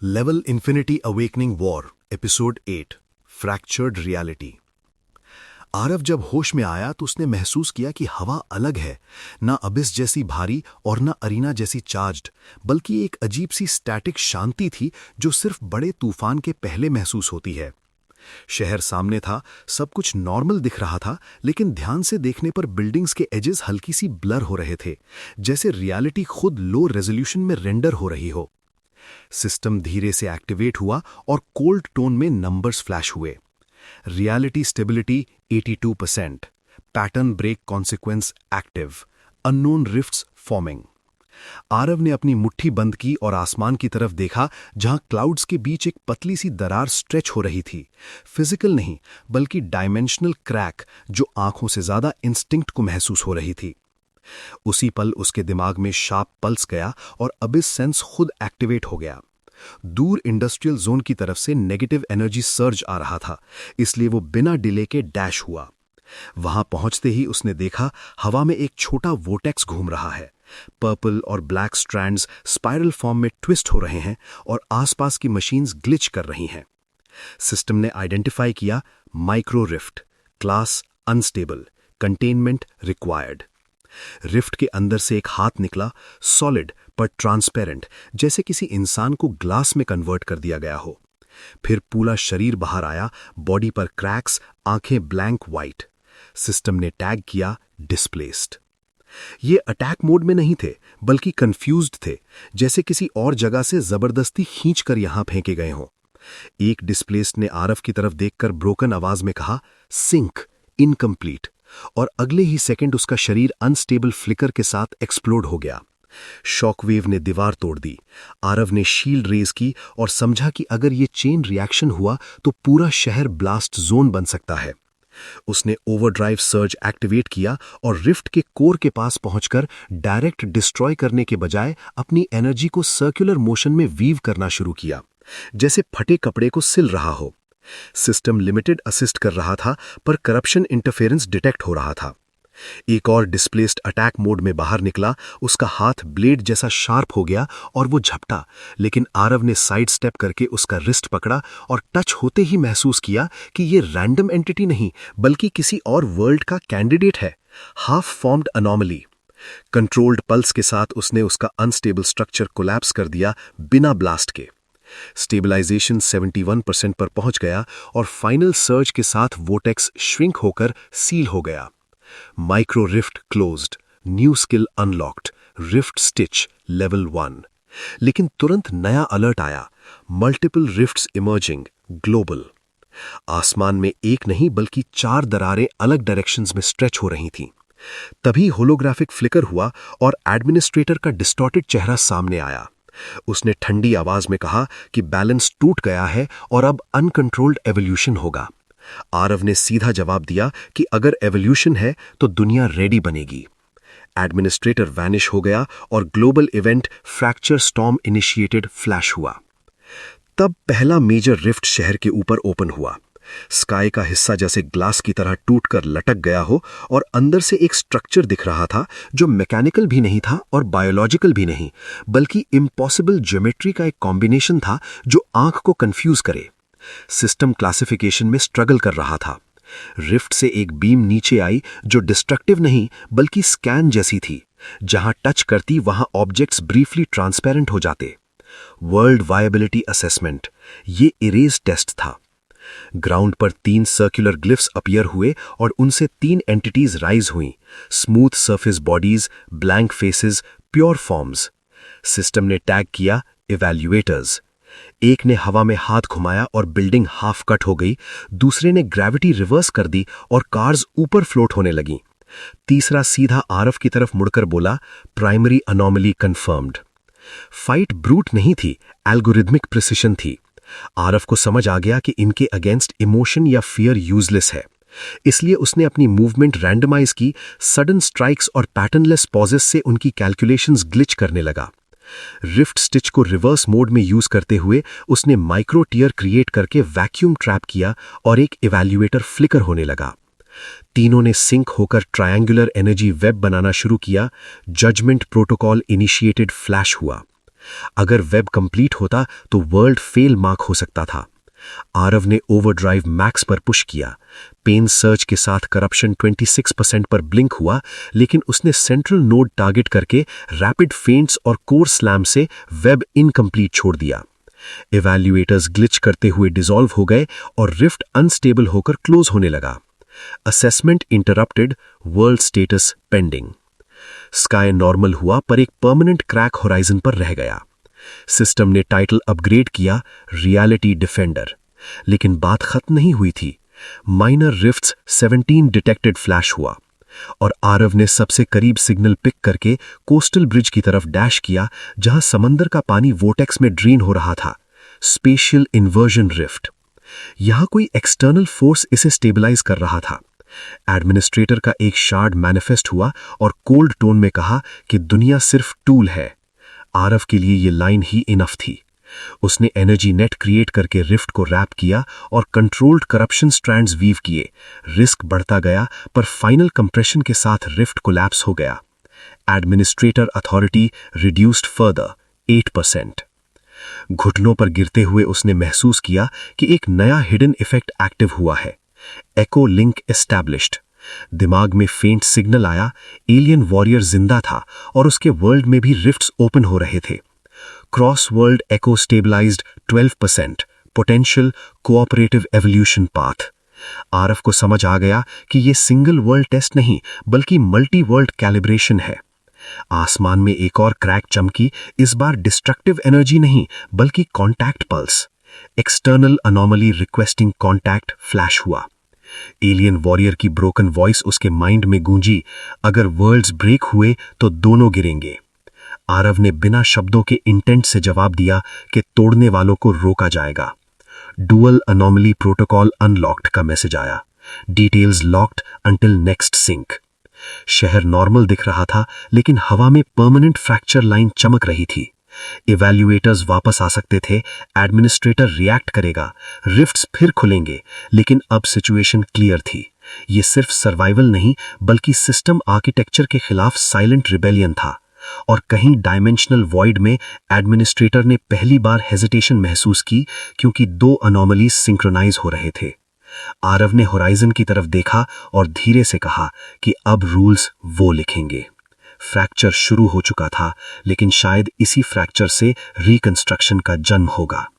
Level infinity awakening war episode 8 fractured reality. Aarav जब होश में आया तो उसने महसूस किया कि हवा अलग है, ना अबिस जैसी भारी और ना अरीना जैसी चार्ज्ड, बल्कि एक अजीब सी स्टैटिक शांति थी जो सिर्फ बड़े तूफान के पहले महसूस होती है। शहर सामने था, सब कुछ नॉर्मल दिख रहा था, लेकिन ध्यान से देखने पर बिल्डिंग्स के एजेस हल्की सी ब्लर हो रहे थे, जैसे रियलिटी खुद लो रेजोल्यूशन में रेंडर हो रही हो। सिस्टम धीरे से एक्टिवेट हुआ और कोल्ड टोन में नंबर्स फ्लैश हुए। Reality stability 82%, pattern break consequence active, unknown rifts forming. Aarav ने अपनी मुट्ठी बंद की और आसमान की तरफ देखा, जहां क्लाउड्स के बीच एक पतली सी दरार स्ट्रेच हो रही थी। फिजिकल नहीं, बल्कि डायमेंशनल क्रैक जो आंखों से ज्यादा इंस्टिंक्ट को महसूस हो रही थी। उसी पल उसके दिमाग में शार्प पल्स गया और अबिस सेंस खुद एक्टिवेट हो गया। दूर इंडस्ट्रियल जोन की तरफ से नेगेटिव एनर्जी सर्ज आ रहा था, इसलिए वो बिना डिले के डैश हुआ। वहां पहुंचते ही उसने देखा हवा में एक छोटा वोटेक्स घूम रहा है। पर्पल और ब्लैक स्ट्रैंड्स स्पाइरल फॉर्म में ट्विस्ट हो रहे हैं और आसपास की मशीन्स ग्लिच कर रही हैं। सिस्टम ने आइडेंटिफाई किया micro rift, class unstable, containment required. Rift के अंदर से एक हाथ निकला, सॉलिड पर ट्रांसपेरेंट, जैसे किसी इंसान को ग्लास में कन्वर्ट कर दिया गया हो। फिर पूरा शरीर बाहर आया, बॉडी पर क्रैक्स, आंखें ब्लैंक वाइट। सिस्टम ने टैग किया डिस्प्लेस्ड। ये अटैक मोड में नहीं थे, बल्कि कंफ्यूज्ड थे, जैसे किसी और जगह से जबरदस्ती खींचकर यहां फेंके गए हों। एक डिस्प्लेस्ड ने आरव की तरफ देखकर ब्रोकन आवाज में कहा, सिंक, इनकम्प्लीट, और अगले ही सेकंड उसका शरीर अनस्टेबल फ्लिकर के साथ एक्सप्लोड हो गया। शॉकवेव ने दीवार तोड़ दी। आरव ने शील्ड रेज की और समझा कि अगर ये चेन रिएक्शन हुआ तो पूरा शहर ब्लास्ट जोन बन सकता है। उसने ओवरड्राइव सर्ज एक्टिवेट किया और रिफ्ट के कोर के पास पहुंचकर डायरेक्ट डिस्ट्रॉय करने के बजाय अपनी एनर्जी को सर्कुलर मोशन में वीव करना शुरू किया, जैसे फटे कपड़े को सिल रहा हो। सिस्टम लिमिटेड असिस्ट कर रहा था, पर करप्शन इंटरफेरेंस डिटेक्ट हो रहा था। एक और डिस्प्लेस्ड अटैक मोड में बाहर निकला, उसका हाथ ब्लेड जैसा शार्प हो गया और वो झपटा, लेकिन आरव ने साइड स्टेप करके उसका रिस्ट पकड़ा और टच होते ही महसूस किया कि ये रैंडम एंटिटी नहीं, बल्कि किसी और वर्ल्ड का कैंडिडेट है, half formed anomaly. Controlled pulse के साथ उसने उसका अनस्टेबल स्ट्रक्चर कोलैप्स कर दिया बिना ब्लास्ट के। स्टेबलाइजेशन 71% पर पहुंच गया और फाइनल सर्ज के साथ वोटेक्स श्रिंक होकर सील हो गया। Micro rift closed, new skill unlocked, rift stitch level 1। लेकिन तुरंत नया अलर्ट आया, मल्टीपल रिफ्ट्स इमर्जिंग ग्लोबल। आसमान में एक नहीं बल्कि 4 दरारें अलग डायरेक्शंस में स्ट्रेच हो रही थीं। तभी होलोग्राफिक फ्लिकर हुआ और एडमिनिस्ट्रेटर का डिस्टॉर्टेड चेहरा सामने आया। उसने ठंडी आवाज में कहा कि बैलेंस टूट गया है और अब अनकंट्रोल्ड एवोल्यूशन होगा। आरव ने सीधा जवाब दिया कि अगर एवोल्यूशन है तो दुनिया रेडी बनेगी। एडमिनिस्ट्रेटर वैनिश हो गया और global event fracture storm initiated flash हुआ। तब पहला मेजर रिफ्ट शहर के ऊपर ओपन हुआ। स्काई का हिस्सा जैसे ग्लास की तरह टूटकर लटक गया हो और अंदर से एक स्ट्रक्चर दिख रहा था जो मैकेनिकल भी नहीं था और बायोलॉजिकल भी नहीं, बल्कि इम्पॉसिबल ज्योमेट्री का एक कॉम्बिनेशन था जो आंख को कंफ्यूज करे। सिस्टम क्लासिफिकेशन में स्ट्रगल कर रहा था। रिफ्ट से एक बीम नीचे आई जो डिस्ट्रक्टिव नहीं बल्कि स्कैन जैसी थी। जहां टच करती वहां ऑब्जेक्ट्स ब्रीफली ट्रांसपेरेंट हो जाते। वर्ल्ड वायबिलिटी असेसमेंट, ये इरेज टेस्ट था। ग्राउंड पर 3 सर्कुलर ग्लिफ्स अपीयर हुए और उनसे 3 एंटिटीज राइज हुईं, smooth surface bodies, blank faces, pure forms. System ने टैग किया इवैल्यूएटर्स। एक ने हवा में हाथ घुमाया और बिल्डिंग हाफ कट हो गई, दूसरे ने ग्रेविटी रिवर्स कर दी और कार्स ऊपर फ्लोट होने लगीं। तीसरा सीधा आरव की तरफ मुड़कर बोला, primary anomaly confirmed. Fight brute नहीं थी, एल्गोरिथमिक प्रिसिशन थी। आरव को समझ आ गया कि इनके अगेंस्ट इमोशन या फियर यूजलेस है, इसलिए उसने अपनी मूवमेंट रैंडमाइज की। सडन स्ट्राइक्स और पैटर्नलेस पॉजेस से उनकी कैलकुलेशंस ग्लिच करने लगा। रिफ्ट स्टिच को रिवर्स मोड में यूज करते हुए उसने माइक्रो टीयर क्रिएट करके वैक्यूम ट्रैप किया और एक इवैल्यूएटर फ्लिकर होने लगा। तीनों ने सिंक होकर ट्रायंगुलर एनर्जी वेब बनाना शुरू किया। जजमेंट प्रोटोकॉल इनिशिएटेड फ्लैश हुआ। अगर वेब कंप्लीट होता तो वर्ल्ड फेल मार्क हो सकता था। आरव ने ओवरड्राइव मैक्स पर पुश किया। पेन सर्च के साथ करप्शन 26% पर ब्लिंक हुआ, लेकिन उसने सेंट्रल नोड टारगेट करके रैपिड फेंट्स और कोर स्लैम से वेब इनकम्प्लीट छोड़ दिया। इवैल्यूएटर्स ग्लिच करते हुए डिसॉल्व हो गए और रिफ्ट अनस्टेबल होकर क्लोज होने लगा। Assessment interrupted, world status pending. Sky normal हुआ पर एक परमानेंट क्रैक होराइजन पर रह गया। सिस्टम ने टाइटल अपग्रेड किया, रियलिटी डिफेंडर। लेकिन बात खत्म नहीं हुई थी। माइनर रिफ्ट्स 17 डिटेक्टेड फ्लैश हुआ और आरव ने सबसे करीब सिग्नल पिक करके कोस्टल ब्रिज की तरफ डैश किया, जहां समंदर का पानी वोटेक्स में ड्रेन हो रहा था। Spatial inversion rift. यहां कोई एक्सटर्नल फोर्स इसे स्टेबलाइज कर रहा था। एडमिनिस्ट्रेटर का एक शार्ड मैनिफेस्ट हुआ और कोल्ड टोन में कहा कि दुनिया सिर्फ टूल है। आरव के लिए यह लाइन ही इनफ थी। उसने एनर्जी नेट क्रिएट करके रिफ्ट को रैप किया और कंट्रोल्ड करप्शन स्ट्रैंड्स वीव किए। रिस्क बढ़ता गया, पर फाइनल कंप्रेशन के साथ रिफ्ट कोलैप्स हो गया। Administrator authority reduced further 8%। घुटनों पर गिरते हुए उसने महसूस किया कि एक नया हिडन इफेक्ट एक्टिव हुआ है। एको लिंक एस्टैब्लिश्ड। दिमाग में फेंट सिग्नल आया, एलियन वॉरियर जिंदा था और उसके वर्ल्ड में भी रिफ्ट्स ओपन हो रहे थे। Cross world echo stabilized 12%, potential cooperative evolution path. Aarav को समझ आ गया कि यह सिंगल वर्ल्ड टेस्ट नहीं, बल्कि मल्टी वर्ल्ड कैलिब्रेशन है। आसमान में एक और क्रैक चमकी, इस बार डिस्ट्रक्टिव एनर्जी नहीं, बल्कि contact pulse. External anomaly requesting contact flash हुआ। एलियन वॉरियर की ब्रोकन वॉइस उसके माइंड में गूंजी, अगर वर्ल्ड्स ब्रेक हुए तो दोनों गिरेंगे। आरव ने बिना शब्दों के इंटेंट से जवाब दिया कि तोड़ने वालों को रोका जाएगा। डुअल अनोमली प्रोटोकॉल अनलॉक्ड का मैसेज आया। Details locked until next sync. शहर नॉर्मल दिख रहा था, लेकिन हवा में परमानेंट फ्रैक्चर लाइन चमक रही थी। इवैल्यूएटर्स वापस आ सकते थे, एडमिनिस्ट्रेटर रिएक्ट करेगा, रिफ्ट्स फिर खुलेंगे, लेकिन अब सिचुएशन क्लियर थी। यह सिर्फ सर्वाइवल नहीं, बल्कि सिस्टम आर्किटेक्चर के खिलाफ साइलेंट रिबेलियन था। और कहीं डायमेंशनल वॉइड में एडमिनिस्ट्रेटर ने पहली बार हेजिटेशन महसूस की, क्योंकि दो अनोमलीज सिंक्रोनाइज हो रहे थे। आरव ने होराइजन की तरफ देखा और धीरे से कहा कि अब रूल्स वो लिखेंगे। फ्रैक्चर शुरू हो चुका था, लेकिन शायद इसी फ्रैक्चर से रिकंस्ट्रक्शन का जन्म होगा।